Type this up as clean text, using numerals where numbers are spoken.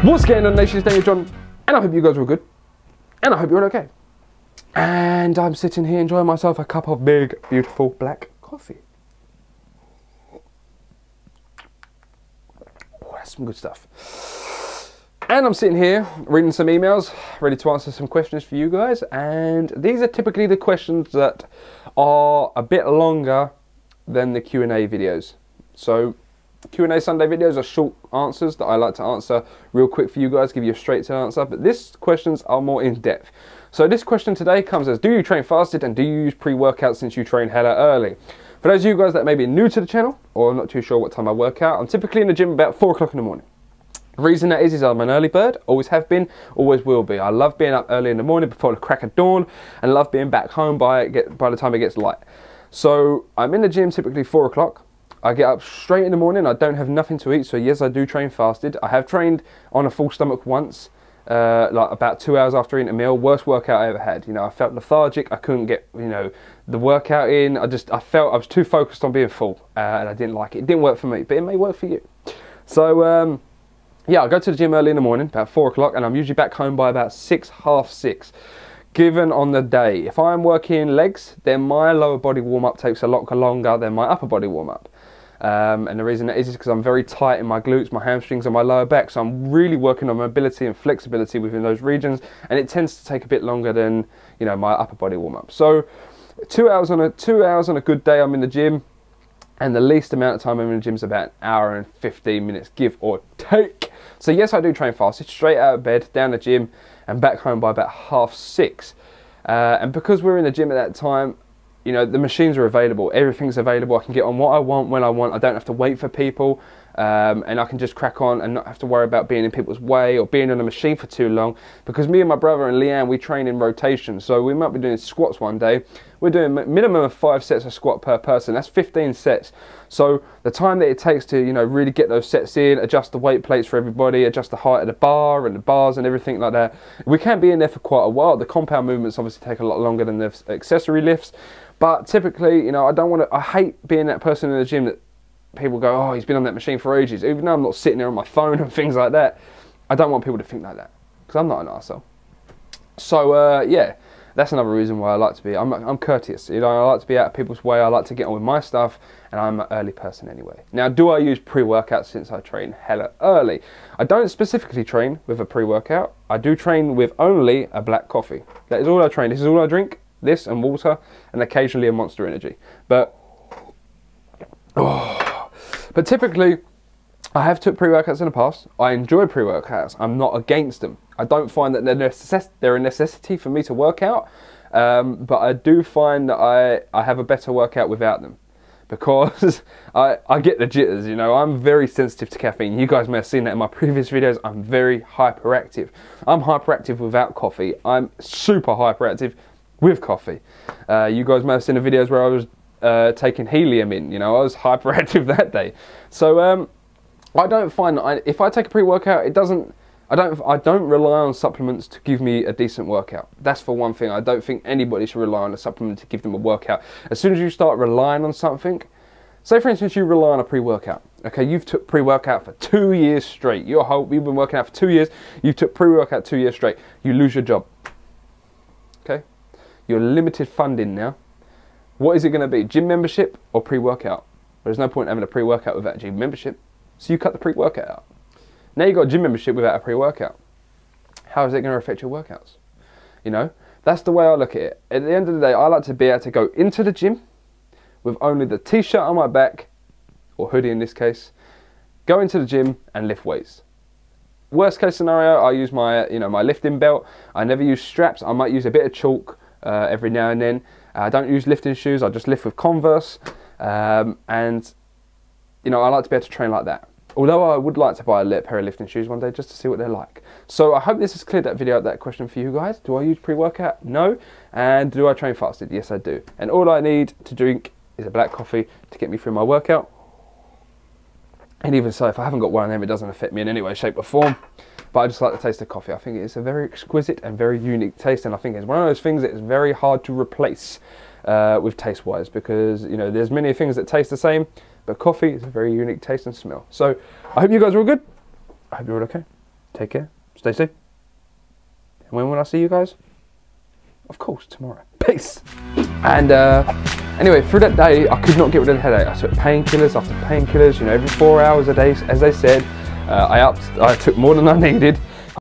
What's going on, nation? It's DanielJon, and I hope you guys are all good, and I hope you're all okay. And I'm sitting here enjoying myself a cup of big, beautiful black coffee. Oh, that's some good stuff. And I'm sitting here reading some emails, ready to answer some questions for you guys. And these are typically the questions that are a bit longer than the Q&A videos. So Q&A Sunday videos are short answers that I like to answer real quick for you guys, give you a straight to answer, but these questions are more in depth. So this question today comes as, do you train fasted and do you use pre-workout since you train hella early? For those of you guys that may be new to the channel or not too sure what time I work out, I'm typically in the gym about 4 o'clock in the morning. The reason that is I'm an early bird, always have been, always will be. I love being up early in the morning before the crack of dawn and love being back home by the time it gets light. So I'm in the gym typically 4 o'clock. I get up straight in the morning, I don't have nothing to eat, so yes, I do train fasted. I have trained on a full stomach once, like about 2 hours after eating a meal. Worst workout I ever had. You know, I felt lethargic, I couldn't get, you know, the workout in. I felt I was too focused on being full, and I didn't like it. It didn't work for me, but it may work for you. So, yeah, I go to the gym early in the morning, about 4 o'clock, and I'm usually back home by about 6, half 6. Given on the day, if I'm working legs, then my lower body warm-up takes a lot longer than my upper body warm-up. And the reason that is because I'm very tight in my glutes, my hamstrings and my lower back, so I'm really working on mobility and flexibility within those regions, and it tends to take a bit longer than, you know, my upper body warm-up. So 2 hours on a good day I'm in the gym, and the least amount of time I'm in the gym is about an hour and 15 minutes, give or take. So yes, I do train fasted, straight out of bed, down the gym, and back home by about half 6. And because we're in the gym at that time, you know, the machines are available, everything's available, I can get on what I want, when I want, I don't have to wait for people, and I can just crack on and not have to worry about being in people's way or being on a machine for too long, because me and my brother and Leanne, we train in rotation, so we might be doing squats one day, we're doing a minimum of 5 sets of squat per person, that's 15 sets, so the time that it takes to, you know, really get those sets in, adjust the weight plates for everybody, adjust the height of the bar and the bars and everything like that, we can be in there for quite a while. The compound movements obviously take a lot longer than the accessory lifts. But typically, you know, I hate being that person in the gym that people go, oh, he's been on that machine for ages. Even though I'm not sitting there on my phone and things like that, I don't want people to think like that, because I'm not an arsehole. So, yeah, that's another reason why I like to be, I'm courteous. You know, I like to be out of people's way, I like to get on with my stuff, and I'm an early person anyway. Now, do I use pre-workout since I train hella early? I don't specifically train with a pre-workout. I do train with only a black coffee. That is all I train. This is all I drink. This and water, and occasionally a Monster Energy. But typically, I have took pre-workouts in the past. I enjoy pre-workouts. I'm not against them. I don't find that they're a necessity for me to work out, but I do find that I have a better workout without them, because I get the jitters, you know. I'm very sensitive to caffeine. You guys may have seen that in my previous videos. I'm very hyperactive. I'm hyperactive without coffee. I'm super hyperactive with coffee. You guys may have seen the videos where I was taking helium in, you know, I was hyperactive that day. So I don't find that if I take a pre-workout, I don't rely on supplements to give me a decent workout. That's for one thing. I don't think anybody should rely on a supplement to give them a workout. As soon as you start relying on something, say for instance you rely on a pre-workout. Okay, you've took pre-workout for 2 years straight. You've been working out for 2 years, you've took pre-workout 2 years straight, you lose your job. Okay? You're limited funding now. What is it going to be? Gym membership or pre-workout? There's no point having a pre-workout without a gym membership. So you cut the pre-workout out. Now you've got a gym membership without a pre-workout. How is it going to affect your workouts? You know, that's the way I look at it. At the end of the day, I like to be able to go into the gym with only the t-shirt on my back, or hoodie in this case, go into the gym and lift weights. Worst case scenario, I use my, you know, my lifting belt. I never use straps. I might use a bit of chalk every now and then. I don't use lifting shoes, I just lift with Converse, and you know, I like to be able to train like that. Although I would like to buy a pair of lifting shoes one day just to see what they're like. So I hope this has cleared that question for you guys. Do I use pre-workout? No. And do I train fasted? Yes, I do. And all I need to drink is a black coffee to get me through my workout. And even so, if I haven't got one of them, it doesn't affect me in any way, shape or form. But I just like the taste of coffee. I think it's a very exquisite and very unique taste, and I think it's one of those things that is very hard to replace with taste-wise, because, you know, there's many things that taste the same, but coffee is a very unique taste and smell. So I hope you guys are all good. I hope you're all okay. Take care. Stay safe. And when will I see you guys? Of course, tomorrow. Peace. And anyway, through that day, I could not get rid of the headache. I took painkillers after painkillers, you know, every 4 hours a day, as they said. I took more than I needed.